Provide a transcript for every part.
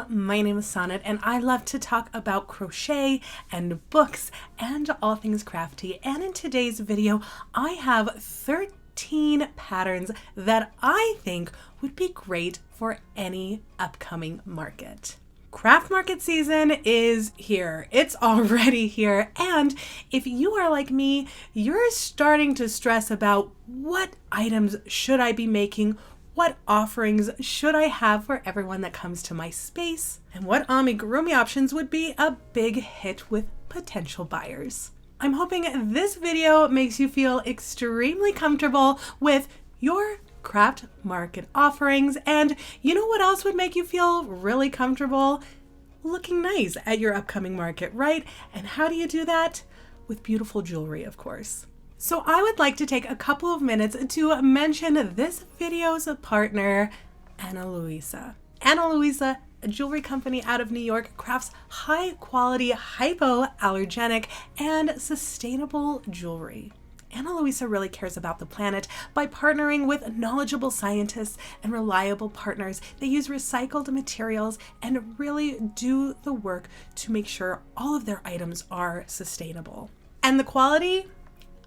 my name is Sonnet and I love to talk about crochet and books and all things crafty. And in today's video, I have 13 patterns that I think would be great for any upcoming market. Craft market season is here. It's already here. And if you are like me, you're starting to stress about what items should I be making? What offerings should I have for everyone that comes to my space? And what amigurumi options would be a big hit with potential buyers? I'm hoping this video makes you feel extremely comfortable with your craft market offerings. And you know what else would make you feel really comfortable? Looking nice at your upcoming market, right? And how do you do that? With beautiful jewelry, of course. So I would like to take a couple of minutes to mention this video's partner, Ana Luisa. Ana Luisa, a jewelry company out of New York, crafts high quality, hypoallergenic, and sustainable jewelry. Ana Luisa really cares about the planet by partnering with knowledgeable scientists and reliable partners. They use recycled materials and really do the work to make sure all of their items are sustainable. And the quality?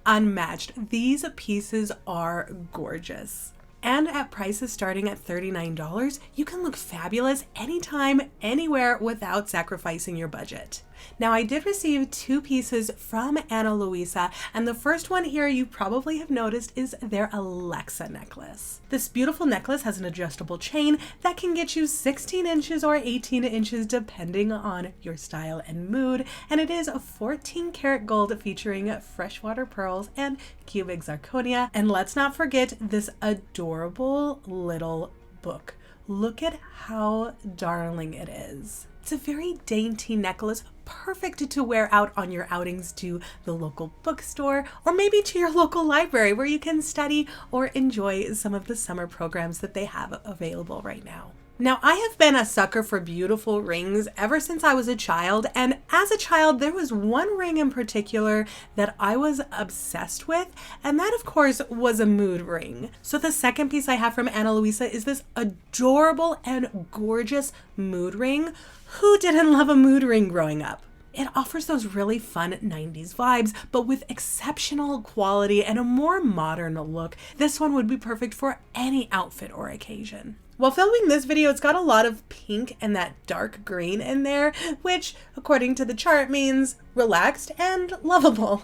Unmatched. These pieces are gorgeous. And at prices starting at $39, you can look fabulous anytime, anywhere without sacrificing your budget. Now, I did receive 2 pieces from Ana Luisa, and the first one here you probably have noticed is their Alexa necklace. This beautiful necklace has an adjustable chain that can get you 16 inches or 18 inches depending on your style and mood, and it is a 14 karat gold featuring freshwater pearls and cubic zirconia. And let's not forget this adorable little book. Look at how darling it is. It's a very dainty necklace, perfect to wear out on your outings to the local bookstore or maybe to your local library where you can study or enjoy some of the summer programs that they have available right now. Now, I have been a sucker for beautiful rings ever since I was a child, and as a child, there was one ring in particular that I was obsessed with, and that, of course, was a mood ring. So the second piece I have from Ana Luisa is this adorable and gorgeous mood ring. Who didn't love a mood ring growing up? It offers those really fun 90s vibes, but with exceptional quality and a more modern look. This one would be perfect for any outfit or occasion. While filming this video, it's got a lot of pink and that dark green in there, which, according to the chart, means relaxed and lovable.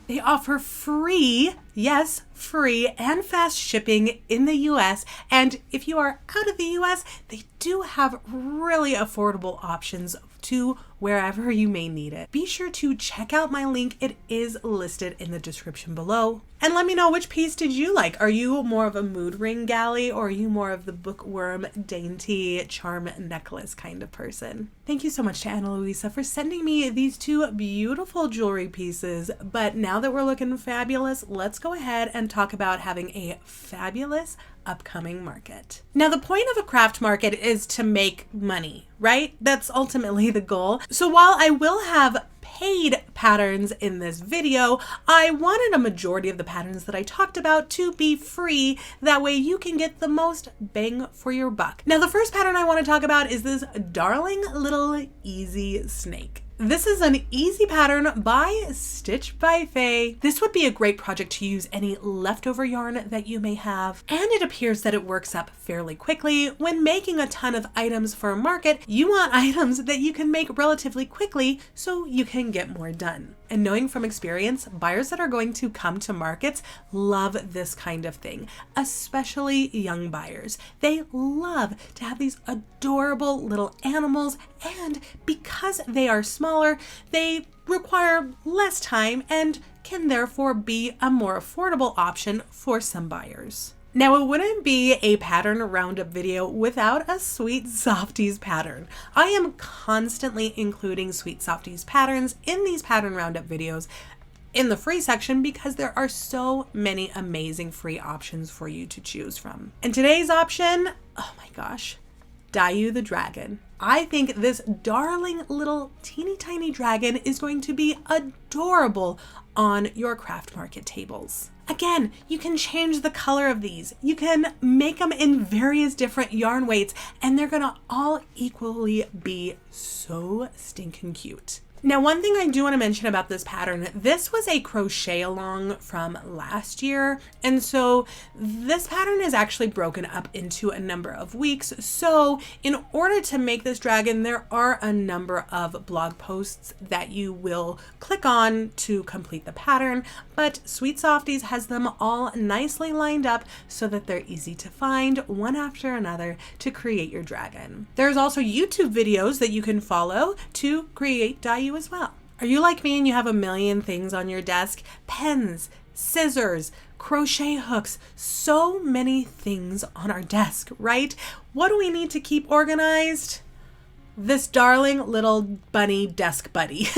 They offer free, yes, free and fast shipping in the US. And if you are out of the US, they do have really affordable options to wherever you may need it. Be sure to check out my link. It is listed in the description below. And let me know, which piece did you like? Are you more of a mood ring galley, or are you more of the bookworm, dainty, charm necklace kind of person? Thank you so much to Ana Luisa for sending me these 2 beautiful jewelry pieces. But now that we're looking fabulous, let's go ahead and talk about having a fabulous upcoming market. Now, the point of a craft market is to make money, right? That's ultimately the goal. So while I will have paid patterns in this video, I wanted a majority of the patterns that I talked about to be free. That way you can get the most bang for your buck. Now, the first pattern I want to talk about is this darling little easy snake. This is an easy pattern by Stitch by Faye. This would be a great project to use any leftover yarn that you may have, and it appears that it works up fairly quickly. When making a ton of items for a market, you want items that you can make relatively quickly so you can get more done. And knowing from experience, buyers that are going to come to markets love this kind of thing, especially young buyers. They love to have these adorable little animals, and because they are smaller, they require less time and can therefore be a more affordable option for some buyers. Now, it wouldn't be a pattern roundup video without a Sweet Softies pattern. I am constantly including Sweet Softies patterns in these pattern roundup videos in the free section because there are so many amazing free options for you to choose from. And today's option, oh my gosh, Dayu the Dragon. I think this darling little teeny tiny dragon is going to be adorable on your craft market tables. Again, you can change the color of these. You can make them in various different yarn weights, and they're gonna all equally be so stinking cute. Now, one thing I do want to mention about this pattern, this was a crochet along from last year. And so this pattern is actually broken up into a number of weeks. So in order to make this dragon, there are a number of blog posts that you will click on to complete the pattern. But Sweet Softies has them all nicely lined up so that they're easy to find one after another to create your dragon. There's also YouTube videos that you can follow to create Dayu as well. Are you like me and you have a million things on your desk? Pens, scissors, crochet hooks, so many things on our desk, right? What do we need to keep organized? This darling little bunny desk buddy.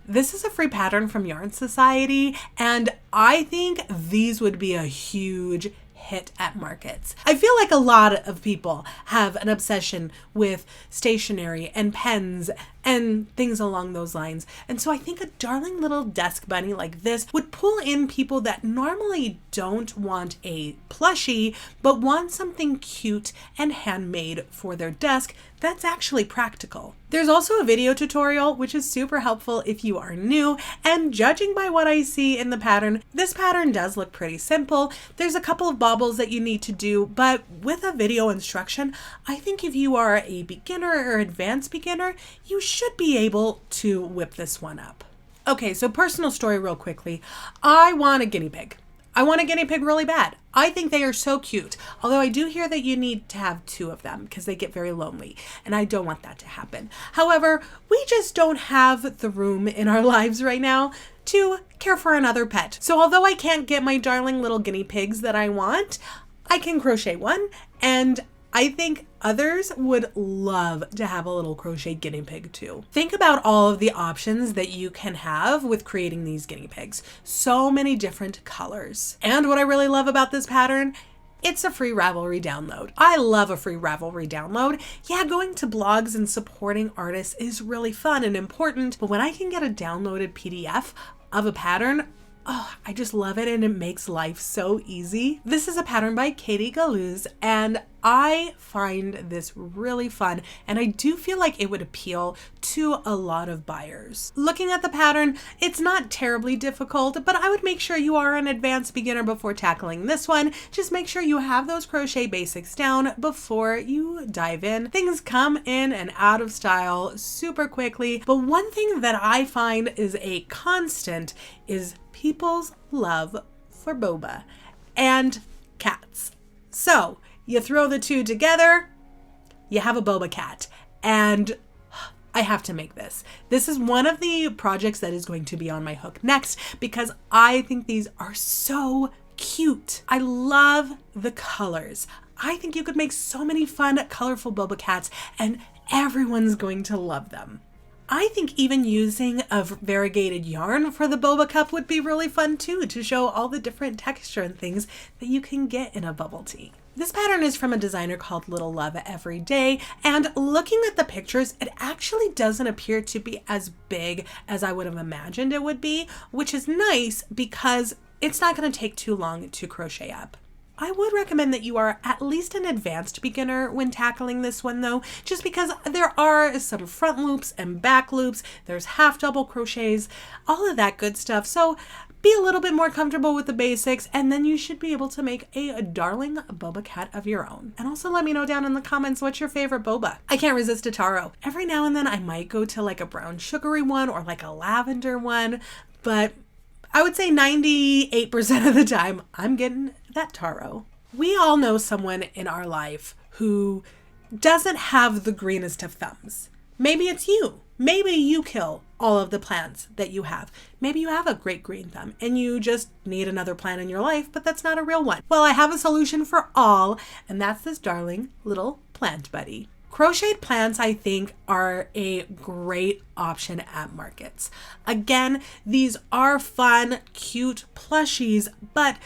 This is a free pattern from Yarn Society, and I think these would be a huge hit at markets. I feel like a lot of people have an obsession with stationery and pens and things along those lines. And so I think a darling little desk bunny like this would pull in people that normally don't want a plushie, but want something cute and handmade for their desk that's actually practical. There's also a video tutorial, which is super helpful if you are new, and judging by what I see in the pattern, this pattern does look pretty simple. There's a couple of bobbles that you need to do, but with a video instruction, I think if you are a beginner or advanced beginner, you should be able to whip this one up. Okay, so personal story real quickly. I want a guinea pig. I want a guinea pig really bad. I think they are so cute. Although I do hear that you need to have 2 of them because they get very lonely, and I don't want that to happen. However, we just don't have the room in our lives right now to care for another pet. So although I can't get my darling little guinea pigs that I want, I can crochet one, and I think others would love to have a little crochet guinea pig too. Think about all of the options that you can have with creating these guinea pigs. So many different colors. And what I really love about this pattern, it's a free Ravelry download. I love a free Ravelry download. Yeah, going to blogs and supporting artists is really fun and important, but when I can get a downloaded PDF of a pattern, oh, I just love it, and it makes life so easy. This is a pattern by Katie Galouz, and I find this really fun, and I do feel like it would appeal to a lot of buyers. Looking at the pattern, it's not terribly difficult, but I would make sure you are an advanced beginner before tackling this one. Just make sure you have those crochet basics down before you dive in. Things come in and out of style super quickly, but one thing that I find is a constant is people's love for boba and cats. So you throw the two together, you have a boba cat, and I have to make this. This is one of the projects that is going to be on my hook next because I think these are so cute. I love the colors. I think you could make so many fun, colorful boba cats, and everyone's going to love them. I think even using a variegated yarn for the boba cup would be really fun too, to show all the different texture and things that you can get in a bubble tea. This pattern is from a designer called Little Love Every Day, and looking at the pictures, it actually doesn't appear to be as big as I would have imagined it would be, which is nice because it's not going to take too long to crochet up. I would recommend that you are at least an advanced beginner when tackling this one though, just because there are some front loops and back loops, there's half double crochets, all of that good stuff. So be a little bit more comfortable with the basics, and then you should be able to make a darling boba cat of your own. And also let me know down in the comments what's your favorite boba. I can't resist a taro. Every now and then I might go to like a brown sugary one or like a lavender one, but I would say 98% of the time I'm getting that taro. We all know someone in our life who doesn't have the greenest of thumbs. Maybe it's you. Maybe you kill all of the plants that you have. Maybe you have a great green thumb and you just need another plant in your life, but that's not a real one. Well, I have a solution for all, and that's this darling little plant buddy. Crocheted plants, I think, are a great option at markets. Again, these are fun, cute plushies, but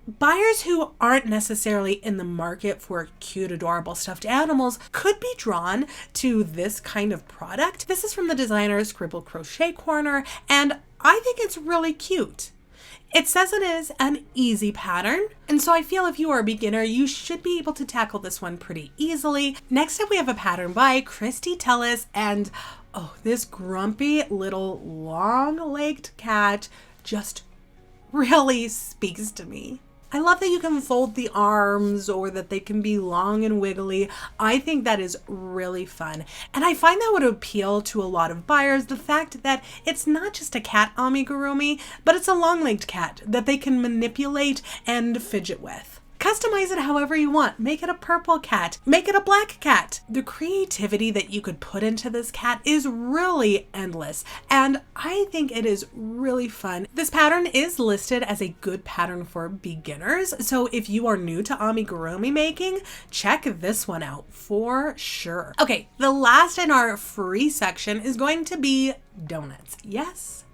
buyers who aren't necessarily in the market for cute, adorable stuffed animals could be drawn to this kind of product. This is from the designer Scribble Crochet Corner, and I think it's really cute. It says it is an easy pattern, and so I feel if you are a beginner, you should be able to tackle this one pretty easily. Next up, we have a pattern by Christy Tellis, and oh, this grumpy little long-legged cat just really speaks to me. I love that you can fold the arms or that they can be long and wiggly. I think that is really fun. And I find that would appeal to a lot of buyers, the fact that it's not just a cat amigurumi, but it's a long-legged cat that they can manipulate and fidget with. Customize it however you want. Make it a purple cat. Make it a black cat. The creativity that you could put into this cat is really endless, and I think it is really fun. This pattern is listed as a good pattern for beginners, so if you are new to amigurumi making, check this one out for sure. Okay, the last in our free section is going to be donuts. Yes,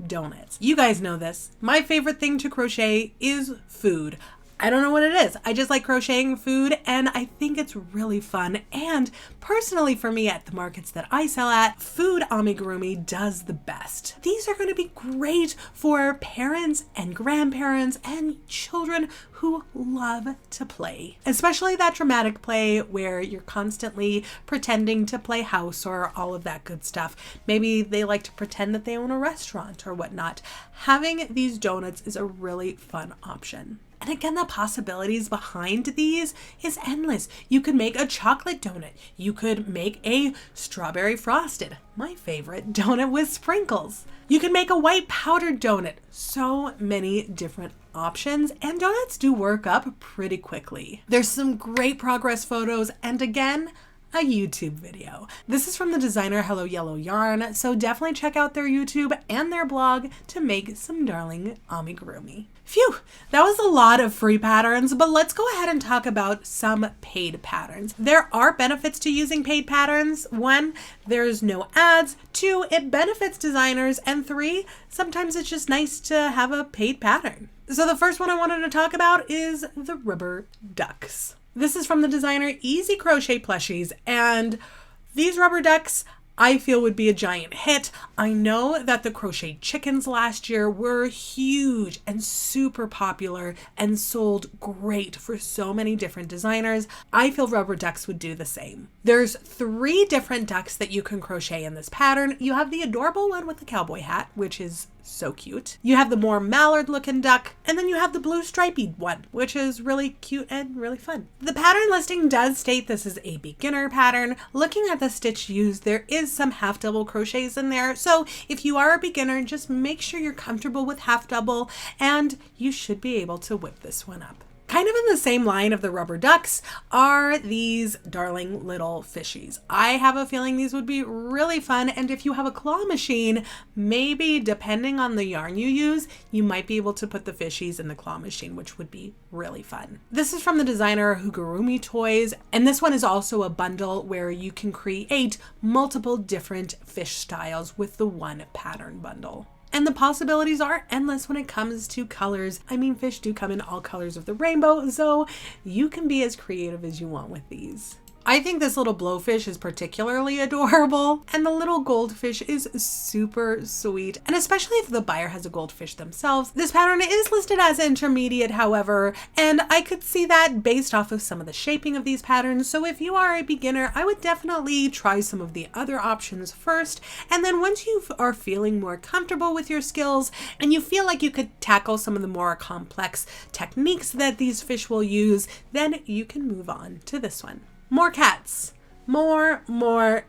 donuts. You guys know this. My favorite thing to crochet is food. I don't know what it is. I just like crocheting food, and I think it's really fun. And personally for me at the markets that I sell at, food amigurumi does the best. These are going to be great for parents and grandparents and children who love to play, especially that dramatic play where you're constantly pretending to play house or all of that good stuff. Maybe they like to pretend that they own a restaurant or whatnot. Having these donuts is a really fun option. And again, the possibilities behind these is endless. You could make a chocolate donut. You could make a strawberry frosted, my favorite, donut with sprinkles. You can make a white powdered donut. So many different options, and donuts do work up pretty quickly. There's some great progress photos, and again, a YouTube video. This is from the designer Hello Yellow Yarn, so definitely check out their YouTube and their blog to make some darling amigurumi. Phew, that was a lot of free patterns, but let's go ahead and talk about some paid patterns. There are benefits to using paid patterns. 1, there's no ads. 2, it benefits designers. And 3, sometimes it's just nice to have a paid pattern. So the first one I wanted to talk about is the rubber ducks. This is from the designer Easy Crochet Plushies, and these rubber ducks I feel would be a giant hit. I know that the crochet chickens last year were huge and super popular and sold great for so many different designers. I feel rubber ducks would do the same. There's 3 different ducks that you can crochet in this pattern. You have the adorable one with the cowboy hat, which is so cute. You have the more mallard looking duck, and then you have the blue stripey one, which is really cute and really fun. The pattern listing does state this is a beginner pattern. Looking at the stitch used, there is some half double crochets in there. So if you are a beginner, just make sure you're comfortable with half double, and you should be able to whip this one up. Kind of in the same line of the rubber ducks are these darling little fishies. I have a feeling these would be really fun, and if you have a claw machine, maybe depending on the yarn you use, you might be able to put the fishies in the claw machine, which would be really fun. This is from the designer Amigurumi Toys, and this one is also a bundle where you can create multiple different fish styles with the one pattern bundle. And the possibilities are endless when it comes to colors. I mean, fish do come in all colors of the rainbow, so you can be as creative as you want with these. I think this little blowfish is particularly adorable, and the little goldfish is super sweet, and especially if the buyer has a goldfish themselves. This pattern is listed as intermediate, however, and I could see that based off of some of the shaping of these patterns. So if you are a beginner, I would definitely try some of the other options first, and then once you are feeling more comfortable with your skills and you feel like you could tackle some of the more complex techniques that these fish will use, then you can move on to this one. More cats. More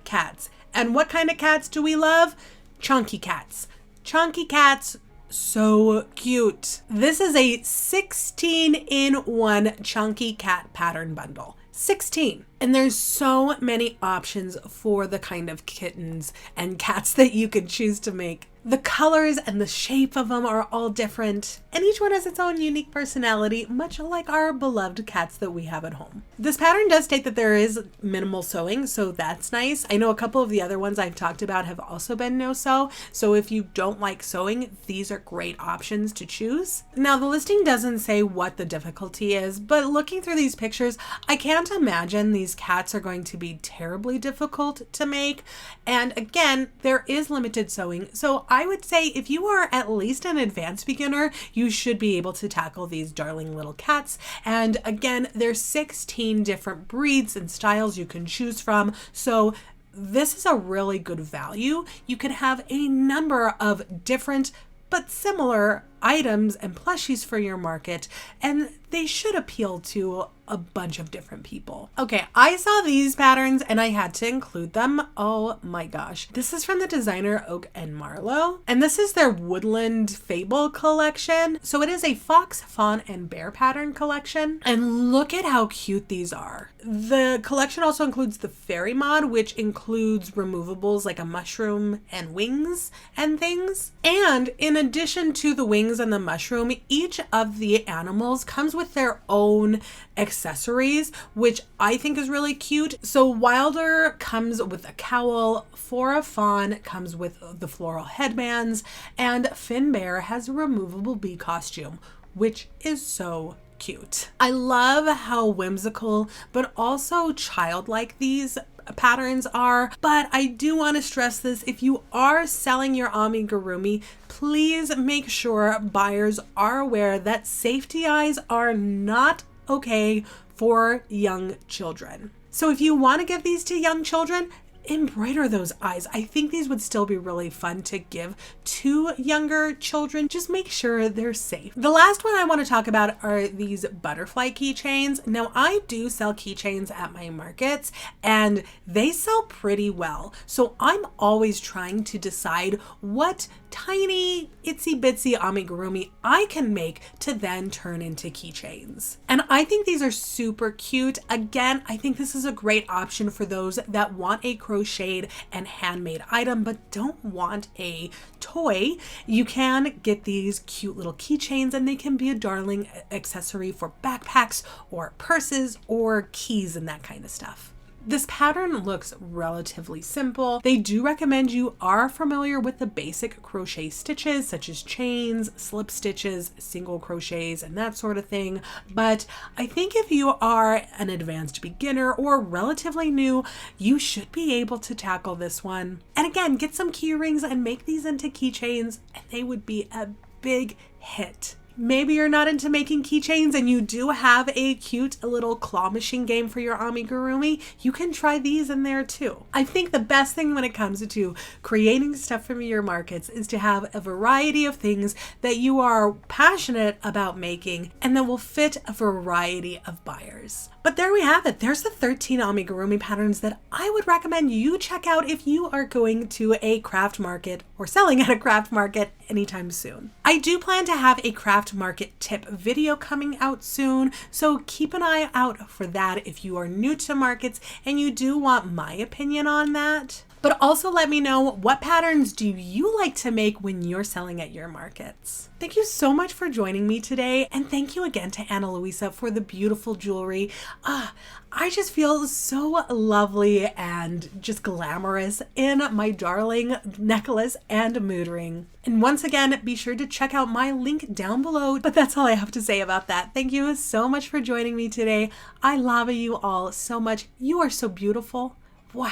cats. And what kind of cats do we love? Chunky cats. Chunky cats, so cute. This is a 16-in-1 chunky cat pattern bundle. 16. And there's so many options for the kind of kittens and cats that you could choose to make. The colors and the shape of them are all different, and each one has its own unique personality, much like our beloved cats that we have at home. This pattern does state that there is minimal sewing, so that's nice. I know a couple of the other ones I've talked about have also been no sew, so if you don't like sewing, these are great options to choose. Now, the listing doesn't say what the difficulty is, but looking through these pictures, I can't imagine these these cats are going to be terribly difficult to make. And again, there is limited sewing. So I would say if you are at least an advanced beginner, you should be able to tackle these darling little cats. And again, there's 16 different breeds and styles you can choose from. So this is a really good value. You can have a number of different but similar items and plushies for your market, and they should appeal to a bunch of different people. Okay, I saw these patterns and I had to include them. Oh my gosh. This is from the designer Oak and Marlowe, and this is their Woodland Fable collection. So it is a fox, fawn, and bear pattern collection, and look at how cute these are. The collection also includes the fairy mod, which includes removables like a mushroom and wings and things. And in addition to the wings and the mushroom, each of the animals comes with their own accessories, which I think is really cute. So Wilder comes with a cowl, Flora Fawn comes with the floral headbands, and Finn Bear has a removable bee costume, which is so cute. I love how whimsical but also childlike these patterns are, but I do want to stress this: if you are selling your amigurumi, please make sure buyers are aware that safety eyes are not okay for young children. So if you want to give these to young children, embroider those eyes. I think these would still be really fun to give to younger children. Just make sure they're safe. The last one I want to talk about are these butterfly keychains. Now, I do sell keychains at my markets and they sell pretty well. So I'm always trying to decide what tiny itsy bitsy amigurumi I can make to then turn into keychains. And I think these are super cute. Again, I think this is a great option for those that want a crocheted and handmade item but don't want a toy. You can get these cute little keychains and they can be a darling accessory for backpacks or purses or keys and that kind of stuff. This pattern looks relatively simple. They do recommend you are familiar with the basic crochet stitches such as chains, slip stitches, single crochets, and that sort of thing. But I think if you are an advanced beginner or relatively new, you should be able to tackle this one. And again, get some key rings and make these into keychains and they would be a big hit. Maybe you're not into making keychains and you do have a cute little claw machine game for your amigurumi. You can try these in there too. I think the best thing when it comes to creating stuff for your markets is to have a variety of things that you are passionate about making and that will fit a variety of buyers. But there we have it. There's the 13 amigurumi patterns that I would recommend you check out if you are going to a craft market or selling at a craft market anytime soon. I do plan to have a craft market tip video coming out soon, so keep an eye out for that if you are new to markets and you do want my opinion on that. But also let me know, what patterns do you like to make when you're selling at your markets? Thank you so much for joining me today, and thank you again to Ana Luisa for the beautiful jewelry. I just feel so lovely and just glamorous in my darling necklace and mood ring. And once again, be sure to check out my link down below. But that's all I have to say about that. Thank you so much for joining me today. I love you all so much. You are so beautiful. Wow.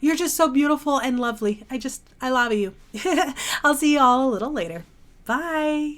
You're just so beautiful and lovely. I love you. I'll see you all a little later. Bye.